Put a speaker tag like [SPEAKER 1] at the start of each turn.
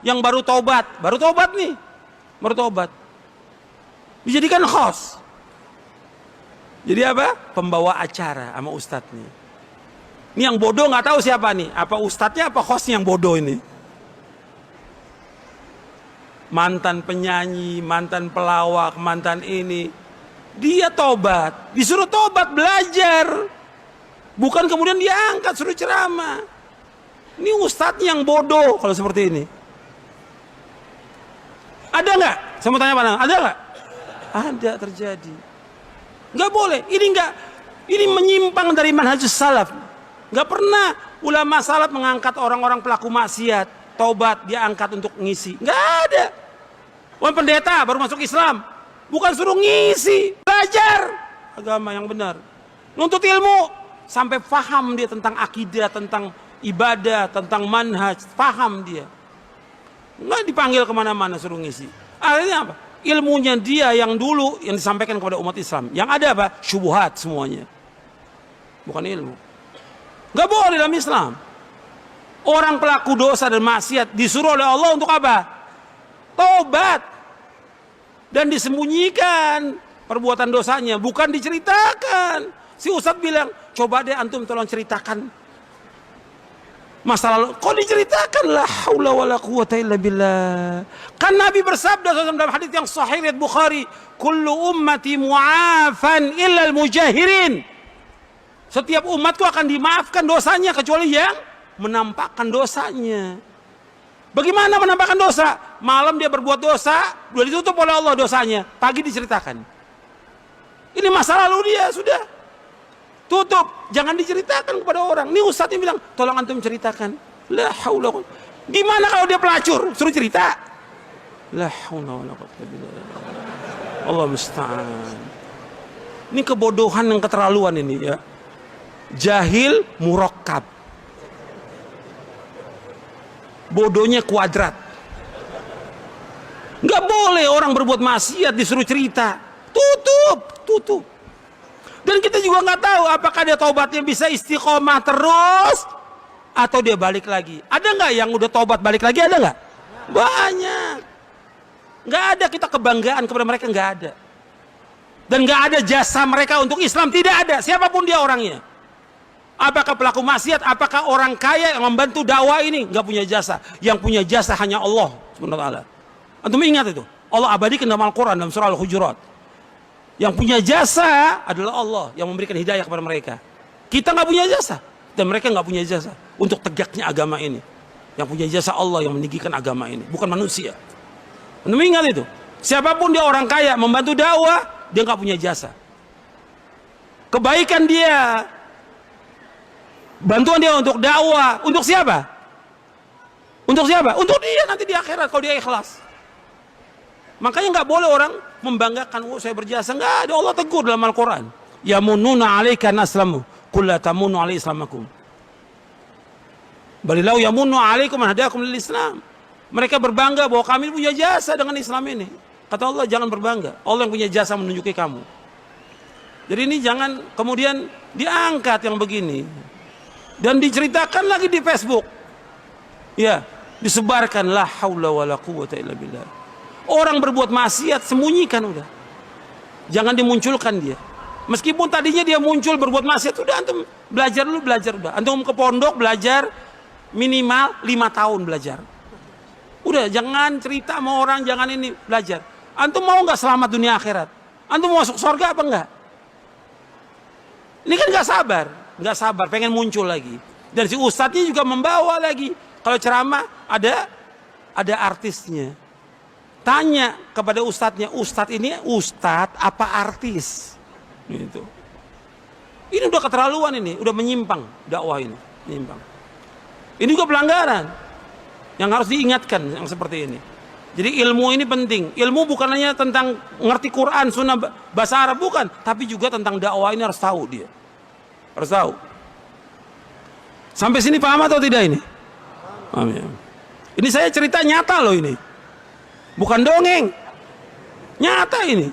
[SPEAKER 1] yang baru tobat nih, baru tobat, dijadikan host. Jadi apa? Pembawa acara sama ustadz nih. Ini yang bodoh nggak tahu siapa nih, apa ustadznya apa hostnya yang bodoh ini. Mantan penyanyi, mantan pelawak, mantan ini, dia tobat, disuruh tobat belajar, bukan kemudian dia angkat suruh ceramah. Ini ustadznya yang bodoh kalau seperti ini. Ada nggak? Saya mau tanya Pak Nang, ada nggak? Ada terjadi. Nggak boleh. Ini menyimpang dari manhajus salaf. Nggak pernah ulama salaf mengangkat orang-orang pelaku maksiat tobat dia angkat untuk ngisi. Nggak ada. Wah, pendeta baru masuk Islam, bukan suruh ngisi, belajar agama yang benar, nuntut ilmu sampai faham dia tentang akidah, tentang ibadah, tentang manhaj, paham dia. Nggak dipanggil kemana-mana suruh ngisi. Akhirnya apa? Ilmunya dia yang dulu yang disampaikan kepada umat Islam. Yang ada apa? Syubhat semuanya. Bukan ilmu. Nggak boleh dalam Islam. Orang pelaku dosa dan maksiat disuruh oleh Allah untuk apa? Tobat. Dan disembunyikan perbuatan dosanya. Bukan diceritakan. Si Ustadz bilang, coba deh antum tolong ceritakan masa lalu. Kok diceritakan? La haula wala quwata illa billah. Kan Nabi bersabda dalam hadis yang sahih riwayat Bukhari, kullu ummati mu'afan illa al-mujahirin. Setiap umatku akan dimaafkan dosanya kecuali yang menampakkan dosanya. Bagaimana menampakkan dosa? Malam dia berbuat dosa, sudah ditutup oleh Allah dosanya. Pagi diceritakan. Ini masa lalu dia sudah tutup, jangan diceritakan kepada orang. Ini ustadznya bilang, tolong antum ceritakan. La haula. Gimana kalau dia pelacur? Suruh cerita. La haula wala quwwata illa billah. Allah musta'an. Ini kebodohan yang keterlaluan ini ya. Jahil murakkab. Bodohnya kuadrat. Nggak boleh orang berbuat maksiat disuruh cerita. Tutup. Dan kita juga nggak tahu apakah dia tobatnya bisa istiqomah terus atau dia balik lagi. Ada nggak yang udah tobat balik lagi? Ada nggak? Banyak. Nggak ada kita kebanggaan kepada mereka, nggak ada. Dan nggak ada jasa mereka untuk Islam, tidak ada. Siapapun dia orangnya. Apakah pelaku maksiat? Apakah orang kaya yang membantu dakwah ini? Nggak punya jasa. Yang punya jasa hanya Allah Subhanahu wa taala. Antum ingat itu? Allah abadikan dalam Al-Quran dalam surah Al-Hujurat. Yang punya jasa adalah Allah yang memberikan hidayah kepada mereka. Kita nggak punya jasa dan mereka nggak punya jasa untuk tegaknya agama ini. Yang punya jasa Allah yang meninggikan agama ini, bukan manusia. Anda ingat itu? Siapapun dia orang kaya membantu dakwah, dia nggak punya jasa. Kebaikan dia, bantuan dia untuk dakwah, untuk siapa? Untuk siapa? Untuk dia nanti di akhirat kalau dia ikhlas. Makanya nggak boleh orang membanggakan, oh saya berjasa. Nggak ada, Allah tegur dalam Al-Quran. Yamununa alaika naslamu, qul la tamunu alai islamakum. Balilau yamunu alaikum an hadakum lil Islam. Mereka berbangga bahwa kami punya jasa dengan Islam ini. Kata Allah, jangan berbangga. Allah yang punya jasa menunjuki kamu. Jadi ini jangan kemudian diangkat yang begini. Dan diceritakan lagi di Facebook. Ya, disebarkan la haula wala quwwata illa billah. Orang berbuat maksiat sembunyikan udah. Jangan dimunculkan dia. Meskipun tadinya dia muncul berbuat maksiat, udah antum belajar dulu, belajar udah. Antum ke pondok belajar minimal 5 tahun belajar. Udah, jangan cerita sama orang, jangan ini, belajar. Antum mau nggak selamat dunia akhirat? Antum mau masuk surga apa enggak? Ini kan nggak sabar, pengen muncul lagi. Dan si ustadznya juga membawa lagi. Kalau ceramah ada artisnya. Tanya kepada ustadznya, ustadz ini ustadz apa artis? Gitu. Ini udah keterlaluan ini, udah menyimpang dakwah ini, menyimpang. Ini juga pelanggaran yang harus diingatkan yang seperti ini. Jadi ilmu ini penting. Ilmu bukan hanya tentang ngerti Quran, sunnah, bahasa Arab, bukan, tapi juga tentang dakwah ini harus tahu dia. Harus tahu. Sampai sini paham atau tidak ini? Paham ya. Ini saya cerita nyata loh ini. Bukan dongeng. Nyata ini.